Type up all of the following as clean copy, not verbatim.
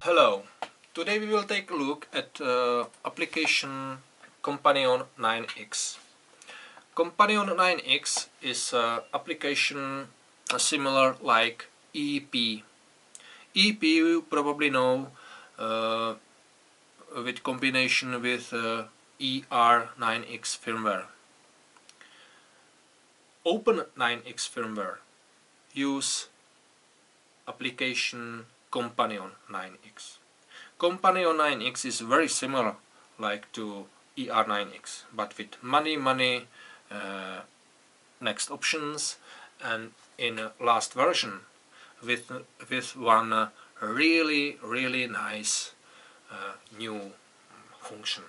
Hello, today we will take a look at application Companion9x. Companion9x is application similar like EP. EP you probably know with combination with ER9x firmware. Open9x firmware use application Companion9x. Companion9x is very similar like to ER9x, but with many next options, and in last version with one really nice new function.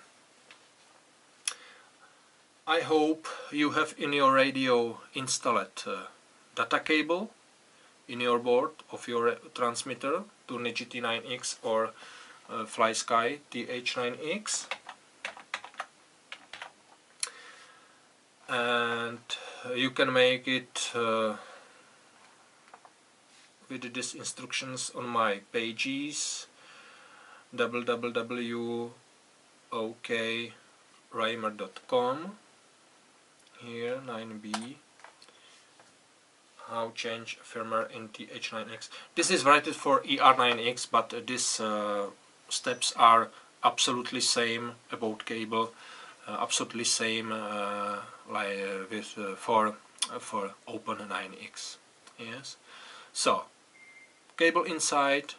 I hope you have in your radio installed data cable in your board of your transmitter, Turnigy T9x or FlySky TH9x, and you can make it with these instructions on my pages www.okreimer.com. Here 9b, how change firmware in TH9x. This is rated for ER9x, but these steps are absolutely same about cable, absolutely same like with for Open9x. Yes. So cable inside,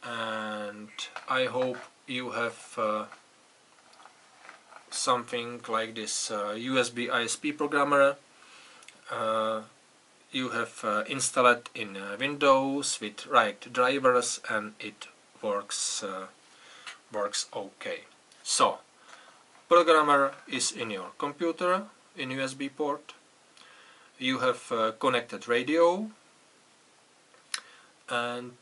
and I hope you have something like this USB ISP programmer. You have installed in Windows with right drivers, and it works okay. So programmer is in your computer in USB port. You have connected radio, and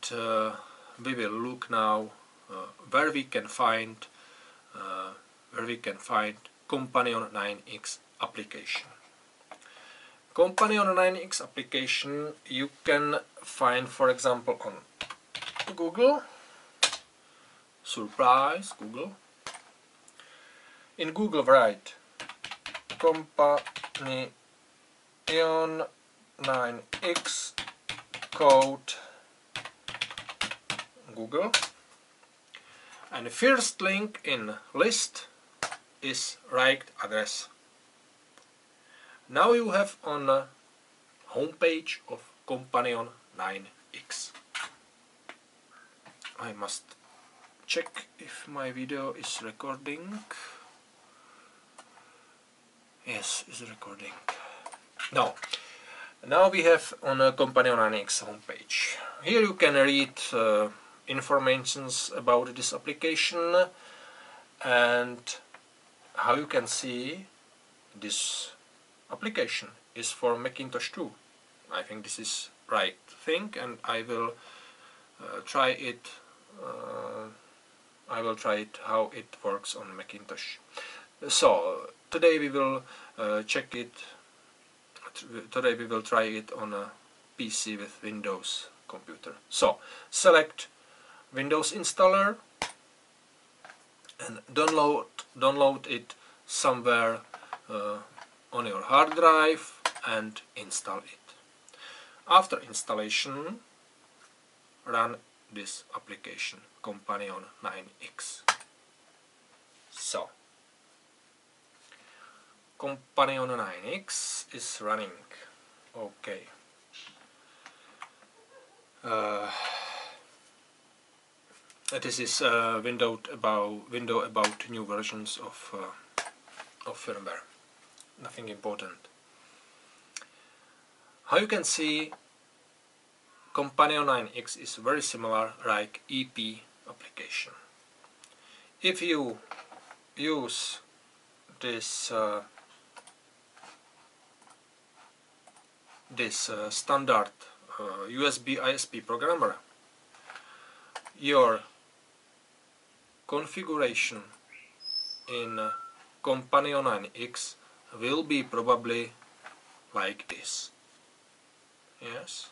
we will look now where we can find Companion9x application. Companion9x application you can find, for example, on Google. Surprise, Google. In Google write Companion9x code Google, and the first link in list is right address. Now you have on the homepage of Companion9x. I must check if my video is recording. Yes, it's recording. No. Now we have on a Companion9x homepage. Here you can read informations about this application, and how you can see this application is for Macintosh too. I think this is right thing, and I will try it. How it works on Macintosh. So today we will check it. Today we will try it on a PC with Windows computer. So select Windows installer and download it somewhere on your hard drive and install it. After installation, run this application Companion9x. So Companion9x is running. Okay. This is window about new versions of firmware. Nothing important. How you can see, Companion9x is very similar like EP application. If you use this standard USB ISP programmer, your configuration in Companion9x will be probably like this. Yes.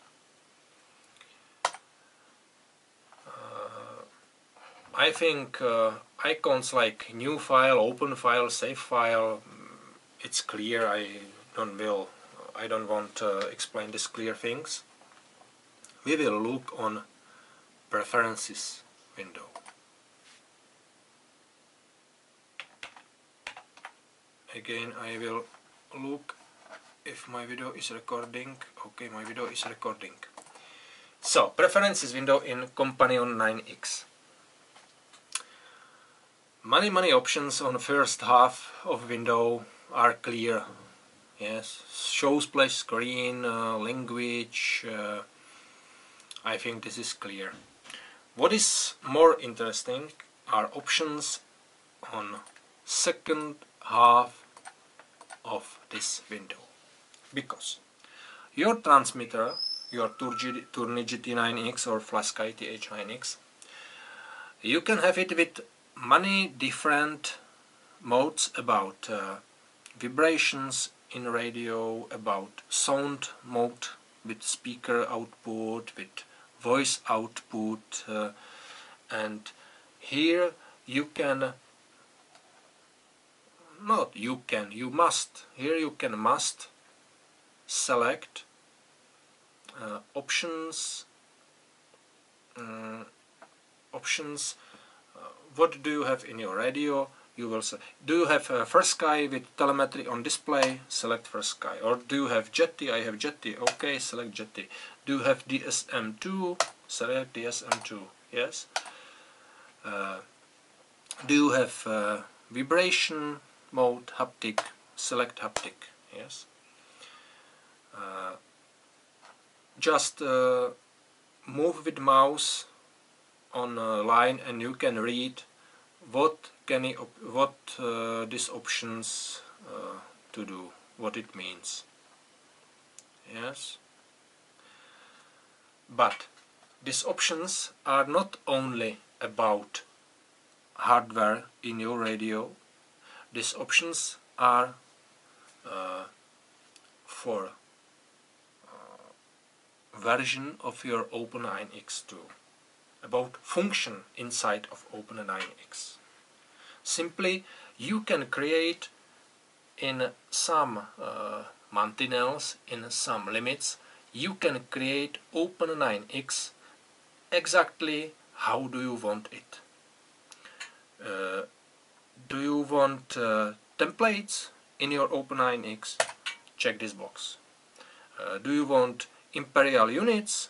I think icons like new file, open file, save file, it's clear. I don't want to explain these clear things. We will look on preferences window. Again, I will look if my video is recording. Okay, my video is recording. So, preferences window in Companion9x. Many options on the first half of window are clear. Yes, show splash screen, language. I think this is clear. What is more interesting are options on second half of this window, because your transmitter, your Turnigy T9x or FlySky TH9x, you can have it with many different modes about vibrations in radio, about sound mode with speaker output, with voice output, and here you can must select options. What do you have in your radio? You will say, do you have FlySky with telemetry on display? Select FlySky. Or do you have Jetty? I have Jetty. Okay, select Jetty. Do you have DSM2? Select DSM2. Yes. Do you have vibration mode, haptic? Select haptic. Yes. Just move with mouse on a line and you can read what these options to do, what it means. Yes. But these options are not only about hardware in your radio. These options are for version of your Open9x too, about function inside of Open9x. Simply, you can create in some maintenance, in some limits, you can create Open9x exactly how do you want it. Do you want templates in your Open9x? Check this box. Do you want imperial units?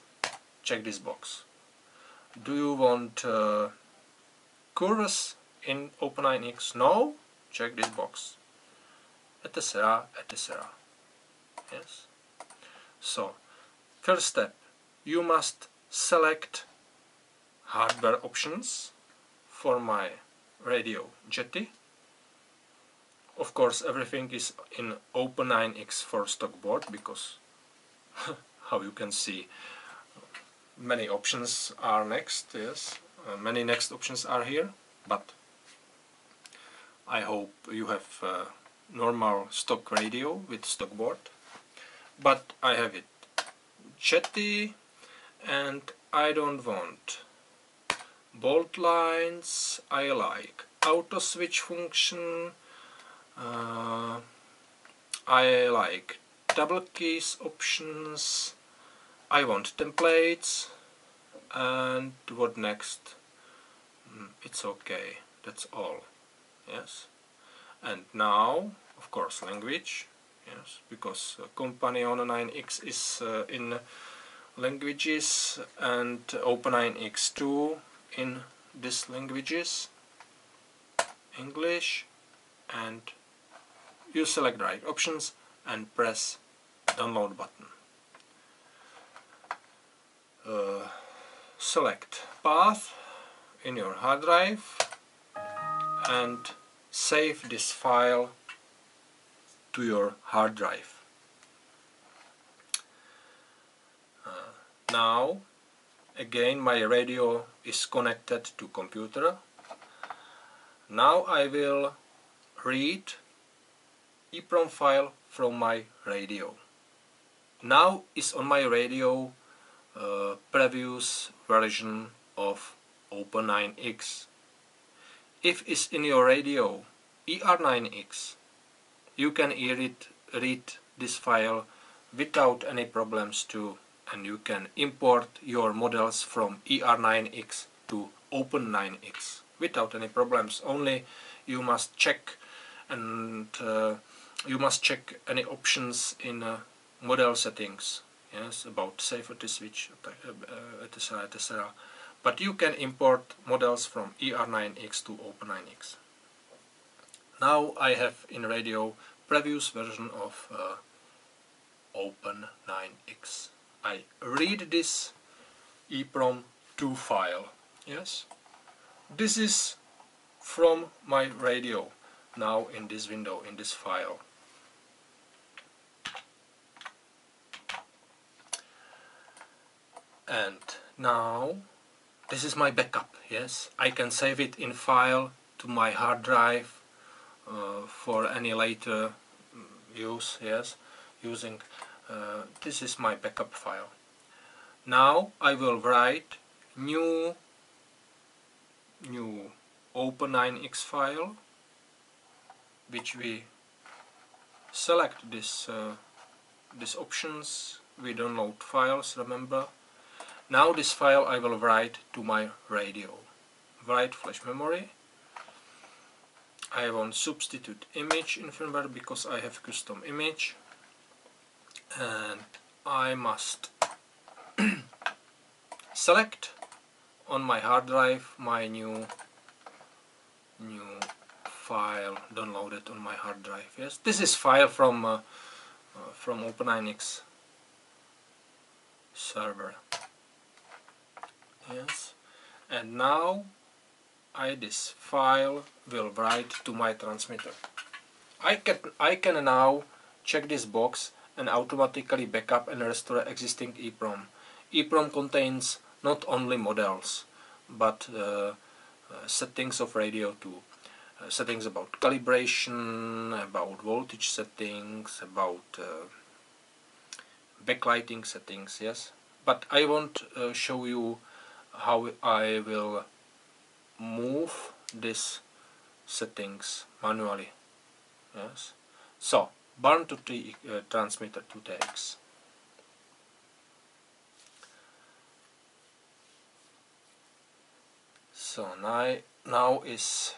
Check this box. Do you want curves in Open9x? No? Check this box. Etc. etc. Yes. So, first step, you must select hardware options for my radio Jetty. Of course, everything is in Open9x for stock board, because how you can see, many options are next. Yes, many next options are here, but I hope you have normal stock radio with stock board. But I have it Jetty, and I don't want bolt lines. I like auto switch function. I like double keys options. I want templates. And what next? It's okay. That's all. Yes. And now, of course, language. Yes, because Companion9x is in languages, and Open9x too in these languages, English, and you select the right options and press download button. Select path in your hard drive and save this file to your hard drive. Now again my radio is connected to computer. Now I will read EEPROM file from my radio. Now is on my radio previous version of Open9x. if it's in your radio ER9X, you can read this file without any problems too, and you can import your models from ER9X to Open9x without any problems. Only you must check and you must check any options in model settings, yes, about safety switch, etc, etc. But you can import models from ER9X to Open9x. Now I have in radio previous version of Open9x. I read this EEPROM 2 file. Yes, this is from my radio now in this window, in this file. And now this is my backup. Yes, I can save it in file to my hard drive for any later use. Yes, using this is my backup file. Now I will write new Open9x file, which we select this options, we download files, remember. Now this file I will write to my radio. Write flash memory. I want substitute image in firmware because I have custom image, and I must select on my hard drive my new file downloaded on my hard drive. Yes, this is file from Open9x server. Yes, and now this file will write to my transmitter. I can now check this box and automatically backup and restore existing EEPROM. EEPROM contains not only models but settings of radio too. Settings about calibration, about voltage settings, about backlighting settings. Yes, but I won't show you how I will move these settings manually. Yes, so burn to transmitter to TX. So now is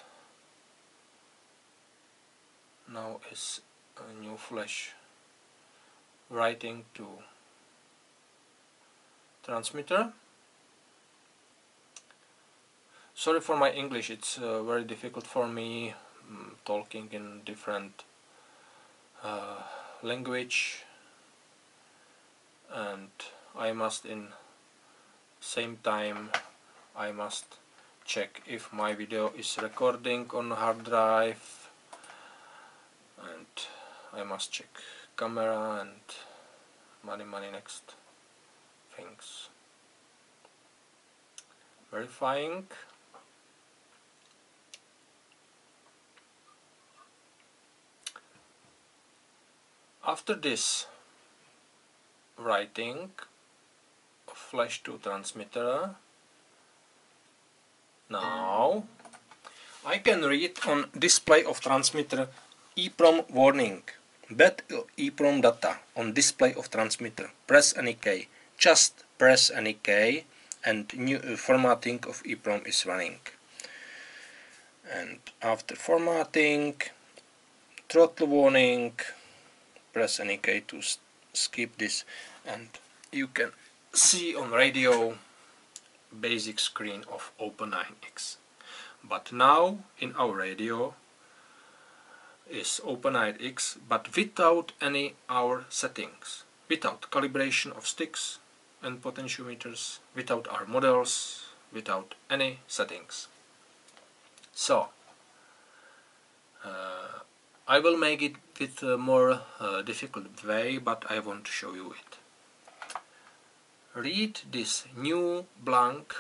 a new flash writing to transmitter. Sorry for my English, it's very difficult for me talking in different language, and I must in same time I must check if my video is recording on hard drive, and I must check camera and many next things. Verifying. After this writing of flash to transmitter, now I can read on display of transmitter EEPROM warning. Bad EEPROM data on display of transmitter. Press any key. Just press any key and new formatting of EEPROM is running. And after formatting, throttle warning. Press any key to skip this, and you can see on radio basic screen of Open9x. But now in our radio is Open9x, but without any our settings, without calibration of sticks and potentiometers, without our models, without any settings. So I will make it with a more difficult way, but I want to show you it. Read this new blank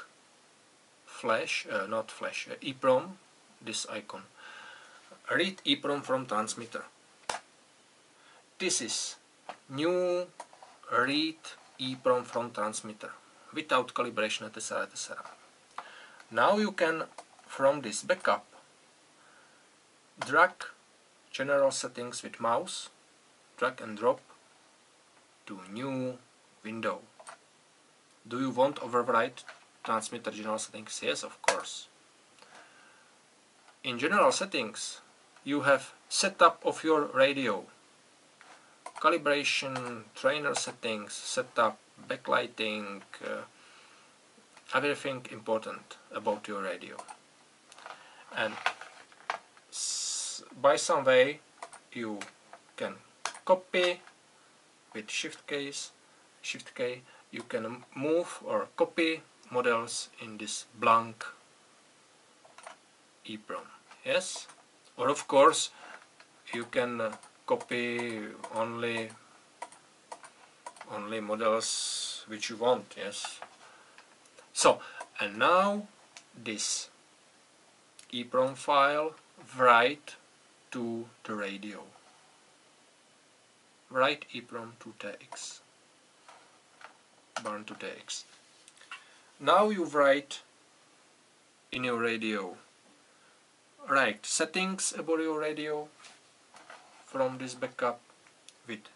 flash, not flash, EEPROM, this icon. Read EEPROM from transmitter. This is new read EEPROM from transmitter without calibration, etc, etc. Now you can from this backup drag general settings with mouse, drag and drop to new window. Do you want override transmitter general settings? Yes, of course. In general settings you have setup of your radio, calibration, trainer settings, setup, backlighting, everything important about your radio. And by some way you can copy with Shift K, you can move or copy models in this blank EEPROM. Yes, or of course you can copy only models which you want. Yes. So, and now this EEPROM file write to the radio. Write EEPROM to TX. Burn to TX. Now you write in your radio. Write settings about your radio from this backup with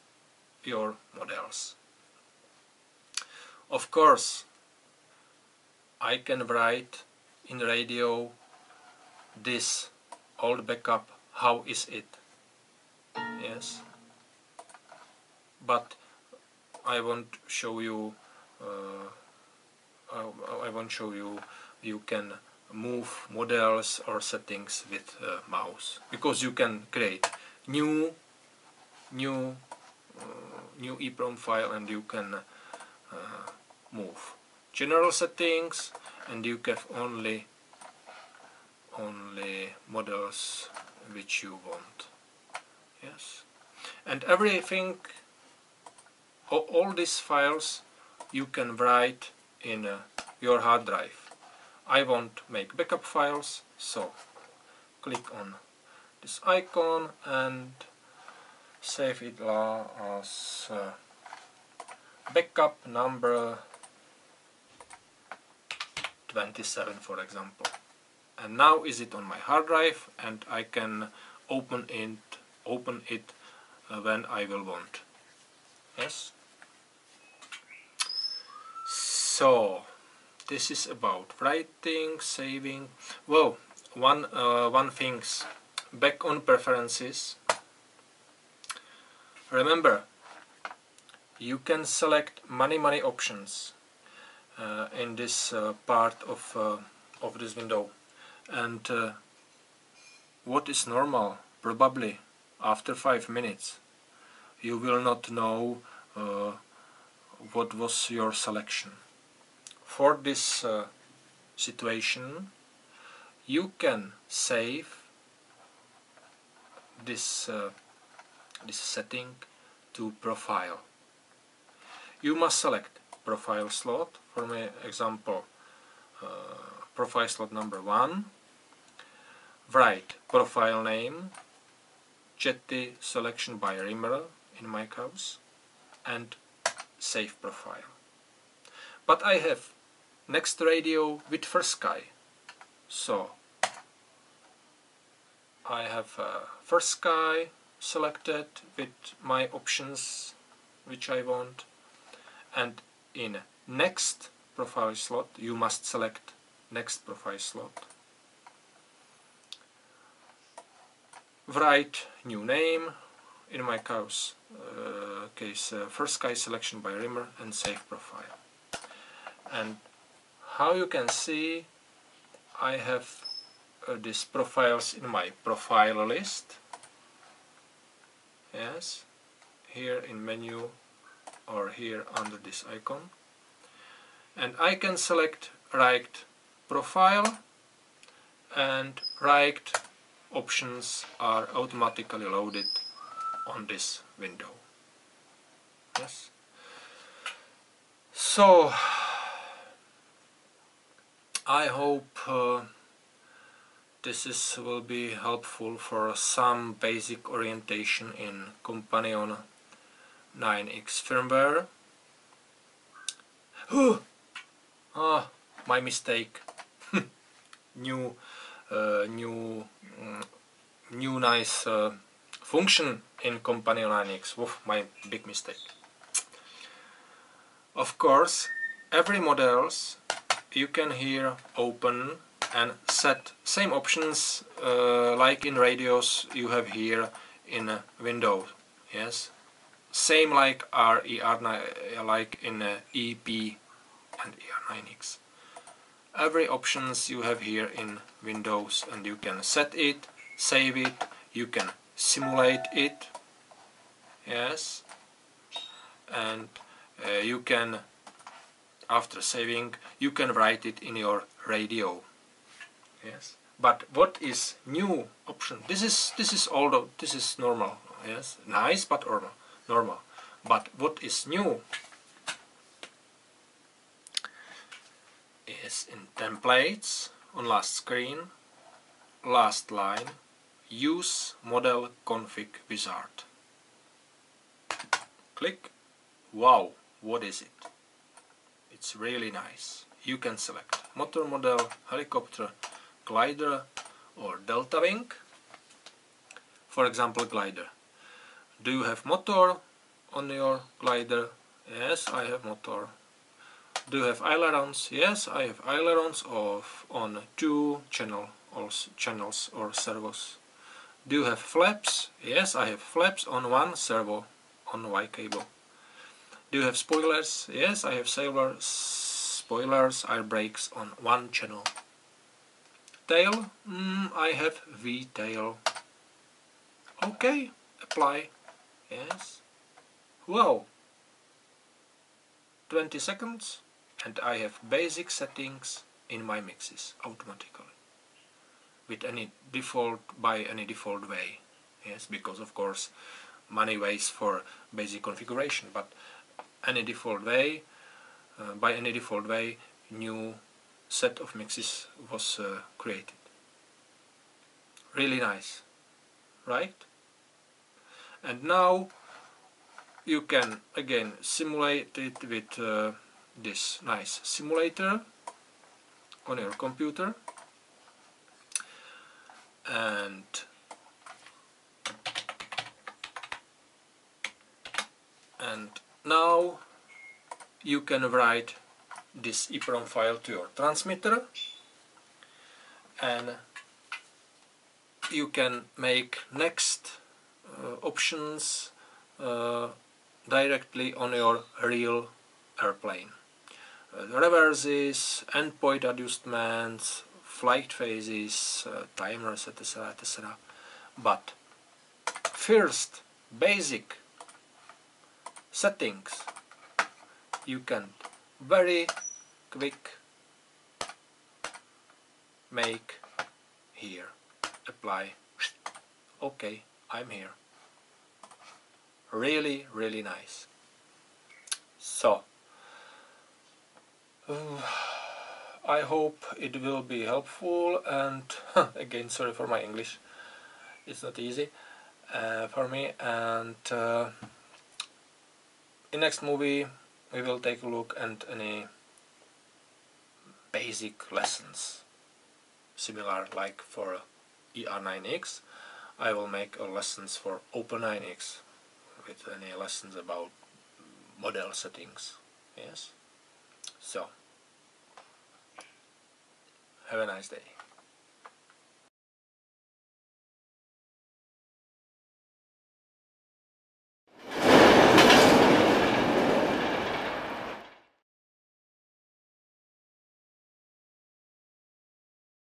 your models. Of course, I can write in radio this old backup, how is it? Yes, but I won't show you. I won't show you. You can move models or settings with mouse, because you can create new EEPROM file and you can move general settings, and you have only models which you want. Yes, and everything, all these files you can write in your hard drive. I want to make backup files, so click on this icon and save it as backup number 27, for example. And now is it on my hard drive, and I can open it when I will want. Yes. So this is about writing, saving. Well, one things back on preferences. Remember, you can select many options in this part of this window, and what is normal, probably after 5 minutes you will not know what was your selection. For this situation you can save this setting to profile. You must select profile slot, for my example profile slot number 1, write profile name, Jetty selection by Rimmer in my case, and save profile. But I have next radio with FlySky, so I have FlySky selected with my options which I want, and in next profile slot you must select next profile slot, write new name, in my case FlySky selection by Rimmer, and save profile. And how you can see, I have these profiles in my profile list. Yes, here in menu or here under this icon, and I can select write profile, and write options are automatically loaded on this window. Yes. So I hope this will be helpful for some basic orientation in Companion 9x firmware. My mistake. new new nice function in Companion9x. Oof, my big mistake. Of course, every models you can here open and set same options like in radios you have here in Windows. Yes, same like like in EP and ER9X. Every options you have here in Windows, and you can set it, save it, you can simulate it. Yes, and you can, after saving, you can write it in your radio. Yes, but what is new option? This is although this is normal. Yes, nice but normal. But what is new is in templates on last screen, last line, use model config wizard. Click. Wow, what is it? It's really nice. You can select motor model, helicopter, glider or delta wing. For example, glider. Do you have motor on your glider? Yes, I have motor. Do you have ailerons? Yes, I have ailerons on 2 channels or servos. Do you have flaps? Yes, I have flaps on 1 servo on Y cable. Do you have spoilers? Yes, I have spoilers, air brakes on 1 channel. Tail? I have V tail. Okay, apply. Yes. Wow. 20 seconds and I have basic settings in my mixes automatically. With any default, by any default way. Yes, because of course many ways for basic configuration, but any default way, by any default way, new set of mixes was created. Really nice, right? And now you can again simulate it with this nice simulator on your computer, and now you can write this EEPROM file to your transmitter, and you can make next options directly on your real airplane. Reverses, endpoint adjustments, flight phases, timers, etc. etc. But first, basic settings you can very quick make here. Apply. Okay, I'm here. Really, really nice. So, I hope it will be helpful, and again, sorry for my English, it's not easy for me. And in next movie we will take a look at any basic lessons similar like for ER9X. I will make lessons for Open9x with any lessons about model settings. Yes, so have a nice day.